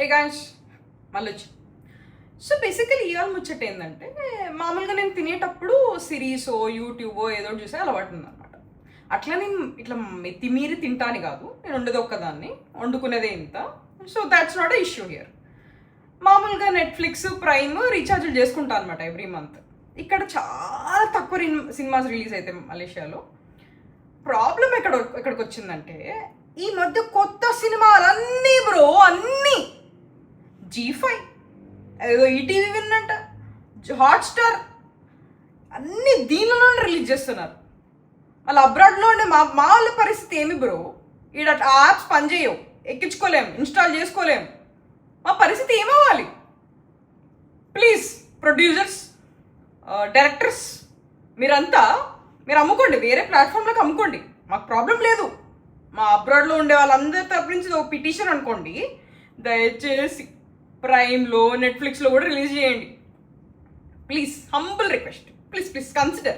ఏ guys మళ్ళీ వచ్చి so basically ఇవాళ ముచ్చట ఏంటంటే మామూలుగా నేను తినేటప్పుడు సిరీసో యూట్యూబో ఏదో ఒకటి చూసే అలవాటు ఉందన్నమాట. అట్లా నేను ఇట్లా మితిమీరి తింటాను కాదు, నేను ఉండేది ఒక్కదాన్ని, వండుకునేదే ఇంత. So that's not a issue here. మామూలుగా నెట్ఫ్లిక్స్ ప్రైమ్ రీఛార్జ్లు చేసుకుంటాను అనమాట ఎవ్రీ మంత్. ఇక్కడ చాలా తక్కువ సినిమాస్ రిలీజ్ అవుతాయి మలేషియాలో. ప్రాబ్లం ఎక్కడికి వచ్చిందంటే ఈ మధ్య కొత్త సినిమాలు అన్నీ బ్రో, అన్నీ G5 ఏదో ఈటీవీ విన్నంట, హాట్స్టార్ అన్నీ దీనిలోనే రిలీజ్ చేస్తున్నారు. మళ్ళీ అబ్రాడ్లో ఉండే మా వాళ్ళ పరిస్థితి ఏమి బ్రో? ఈడ యాప్స్ పనిచేయవు, ఎక్కించుకోలేం, ఇన్స్టాల్ చేసుకోలేం. మా పరిస్థితి ఏమవ్వాలి? ప్లీజ్ ప్రొడ్యూసర్స్, డైరెక్టర్స్, మీరు అమ్ముకోండి, వేరే ప్లాట్ఫామ్లోకి అమ్ముకోండి, మాకు ప్రాబ్లం లేదు. మా అబ్రాడ్లో ఉండే వాళ్ళందరి తరపు నుంచి ఒక పిటిషన్ అనుకోండి, దయచేసి ప్రైమ్లో నెట్ఫ్లిక్స్లో కూడా రిలీజ్ చేయండి. Please, humble request, please consider.